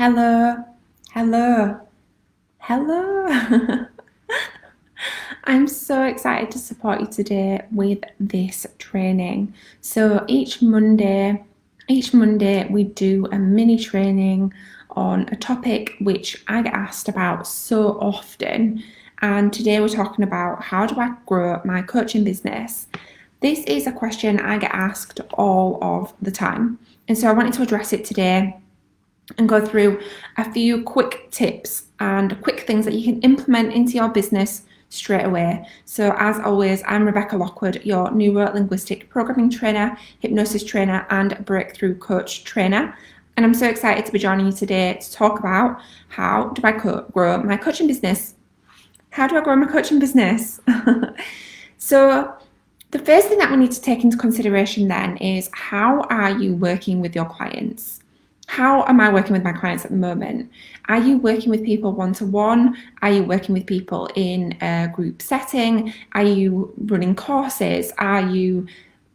Hello, hello, hello. I'm so excited to support you today with this training. So each Monday we do a mini training on a topic which I get asked about so often. And today we're talking about how do I grow my coaching business? This is a question I get asked all of the time. And so I wanted to address it today and go through a few quick tips and quick things that you can implement into your business straight away. So as always, I'm Rebecca Lockwood, your neuro-linguistic programming trainer, hypnosis trainer, and breakthrough coach trainer. And I'm so excited to be joining you today to talk about how do I grow my coaching business? How do I grow my coaching business? So the first thing that we need to take into consideration then is how are you working with your clients? How am I working with my clients at the moment? Are you working with people one-to-one? Are you working with people in a group setting? Are you running courses? Are you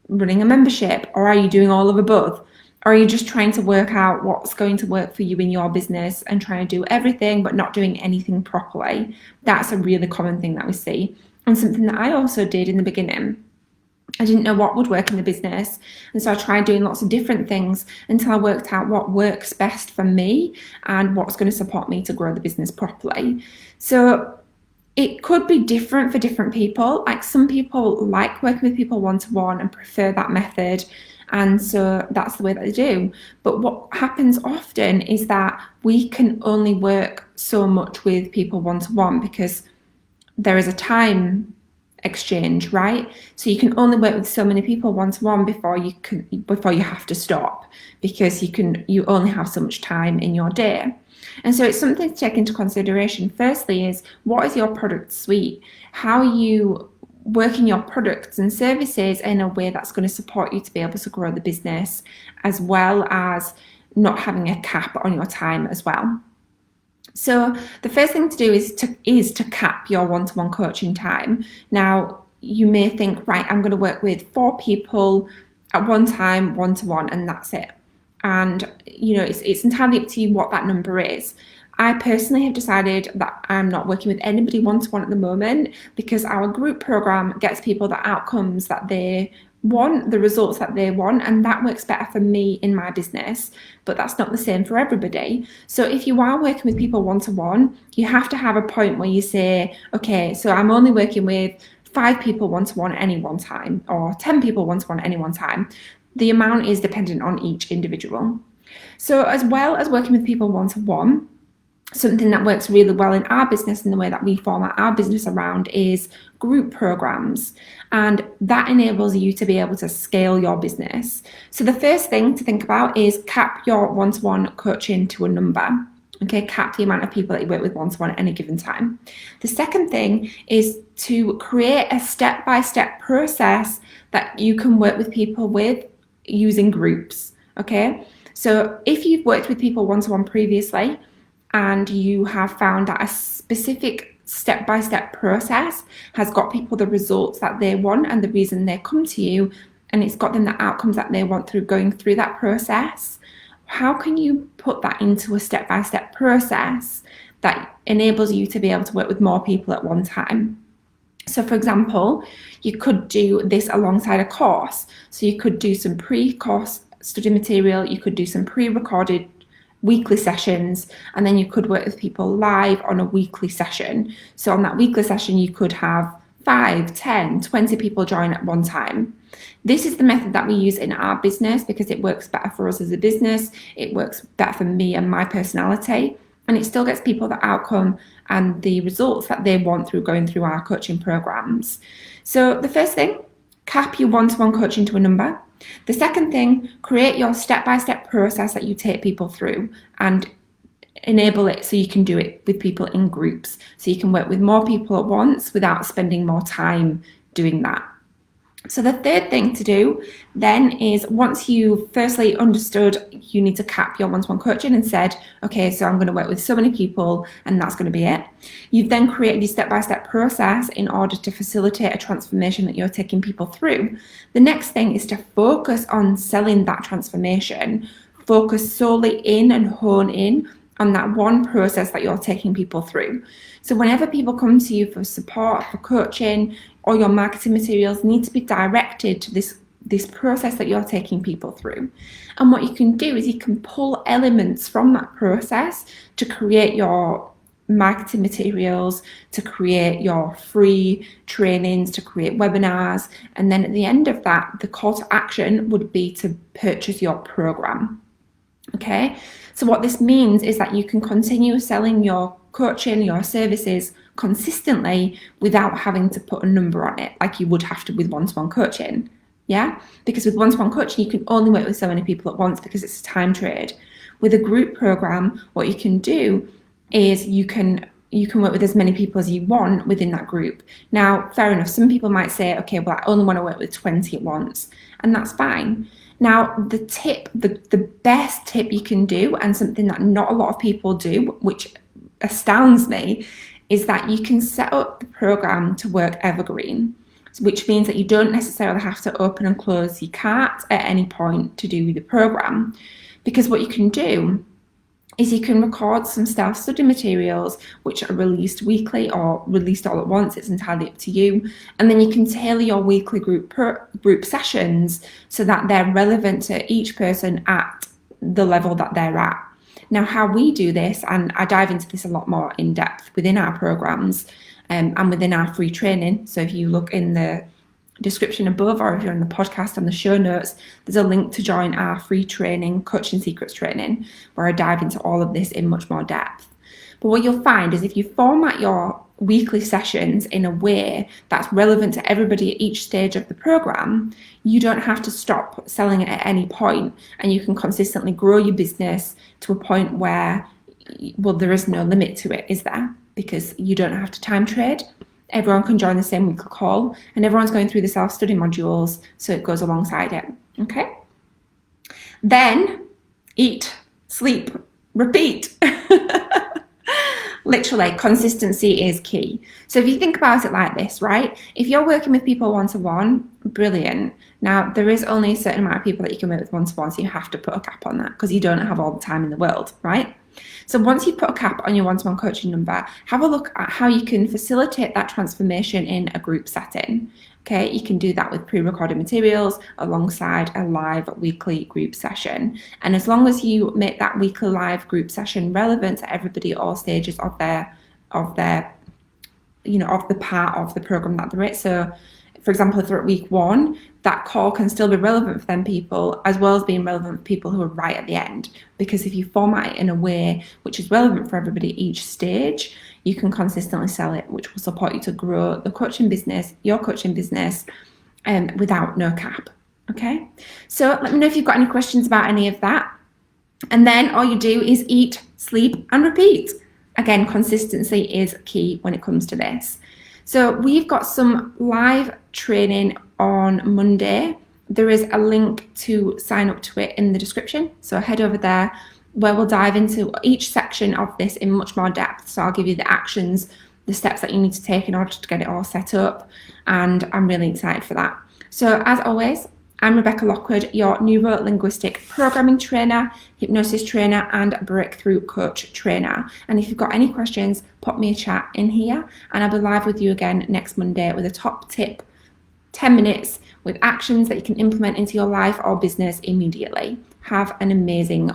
running a membership? Or are you doing all of the above? Or are you just trying to work out what's going to work for you in your business and trying to do everything but not doing anything properly? That's a really common thing that we see, and something that I also did in the beginning. I didn't know what would work in the business. And so I tried doing lots of different things until I worked out what works best for me and what's going to support me to grow the business properly. So it could be different for different people. Like some people like working with people one-to-one and prefer that method. And so that's the way that they do. But what happens often is that we can only work so much with people one-to-one because there is a time exchange, right? So you can only work with so many people one-to-one before you have to stop, because you only have so much time in your day. And so it's something to take into consideration. Firstly is, what is your product suite? How are you working your products and services in a way that's going to support you to be able to grow the business, as well as not having a cap on your time as well. So the first thing to do is to cap your one-to-one coaching time. Now, you may think, right, I'm going to work with 4 people at one time, one-to-one, and that's it. And it's entirely up to you what that number is. I personally have decided that I'm not working with anybody one-to-one at the moment, because our group program gets people the outcomes that they want, the results that they want, and that works better for me in my business, but that's not the same for everybody. So if you are working with people one-to-one, you have to have a point where you say, okay, so I'm only working with 5 people one-to-one at any one time, or 10 people one-to-one at any one time. The amount is dependent on each individual. So as well as working with people one-to-one, something that works really well in our business and the way that we format our business around is group programs. And that enables you to be able to scale your business. So the first thing to think about is cap your one-to-one coaching to a number. Okay, cap the amount of people that you work with one-to-one at any given time. The second thing is to create a step-by-step process that you can work with people with using groups. Okay, so if you've worked with people one-to-one previously, and you have found that a specific step-by-step process has got people the results that they want and the reason they come to you, and it's got them the outcomes that they want through going through that process, how can you put that into a step-by-step process that enables you to be able to work with more people at one time? So for example, you could do this alongside a course. So you could do some pre-course study material, you could do some pre-recorded weekly sessions, and then you could work with people live on a weekly session. So on that weekly session, you could have 5, 10, 20 people join at one time. This is the method that we use in our business because it works better for us as a business. It works better for me and my personality, and it still gets people the outcome and the results that they want through going through our coaching programs. So the first thing, cap your one-to-one coaching to a number. The second thing, create your step-by-step process that you take people through and enable it so you can do it with people in groups. So you can work with more people at once without spending more time doing that. So the third thing to do then is, once you've firstly understood you need to cap your one-to-one coaching and said, okay, so I'm going to work with so many people and that's going to be it. You've then created a step-by-step process in order to facilitate a transformation that you're taking people through. The next thing is to focus on selling that transformation. Focus solely in and hone in on that one process that you're taking people through. So whenever people come to you for support, for coaching, or your marketing materials need to be directed to this process that you're taking people through. And what you can do is you can pull elements from that process to create your marketing materials, to create your free trainings, to create webinars. And then at the end of that, the call to action would be to purchase your program. Okay, so what this means is that you can continue selling your coaching, your services consistently without having to put a number on it like you would have to with one-to-one coaching. Yeah, because with one-to-one coaching, you can only work with so many people at once because it's a time trade. With a group program, what you can do is you can work with as many people as you want within that group. Now, fair enough, some people might say, okay, well, I only want to work with 20 at once, and that's fine. Now, the best tip you can do, and something that not a lot of people do, which astounds me, is that you can set up the program to work evergreen, which means that you don't necessarily have to open and close your cart at any point to do the program. Because what you can do is you can record some self-study materials which are released weekly or released all at once. It's entirely up to you. And then you can tailor your weekly group sessions so that they're relevant to each person at the level that they're at. Now, how we do this, and I dive into this a lot more in depth within our programs and within our free training. So if you look in the description above, or if you're on the podcast on the show notes, there's a link to join our free training, Coaching Secrets training, where I dive into all of this in much more depth. But what you'll find is if you format your weekly sessions in a way that's relevant to everybody at each stage of the program, you don't have to stop selling it at any point, and you can consistently grow your business to a point where, well, there is no limit to it, is there? Because you don't have to time trade. Everyone can join the same weekly call, and everyone's going through the self-study modules, so it goes alongside it. Okay? Then eat, sleep, repeat. Literally, consistency is key. So if you think about it like this, right? If you're working with people one-to-one, brilliant. Now, there is only a certain amount of people that you can work with one-to-one, so you have to put a cap on that because you don't have all the time in the world, right? So once you put a cap on your one-to-one coaching number, have a look at how you can facilitate that transformation in a group setting. Okay, you can do that with pre-recorded materials alongside a live weekly group session. And as long as you make that weekly live group session relevant to everybody at all stages of the part of the program that they're at. So for example, if they're at week 1, that call can still be relevant for them people as well as being relevant for people who are right at the end. Because if you format it in a way which is relevant for everybody at each stage, you can consistently sell it, which will support you to grow the coaching business, your coaching business, without no cap. Okay, so let me know if you've got any questions about any of that. And then all you do is eat, sleep, and repeat. Again, consistency is key when it comes to this. So we've got some live training on Monday. There is a link to sign up to it in the description. So head over there where we'll dive into each section of this in much more depth. So I'll give you the actions, the steps that you need to take in order to get it all set up. And I'm really excited for that. So as always, I'm Rebecca Lockwood, your neuro-linguistic programming trainer, hypnosis trainer, and breakthrough coach trainer. And if you've got any questions, pop me a chat in here, and I'll be live with you again next Monday with a top tip, 10 minutes with actions that you can implement into your life or business immediately. Have an amazing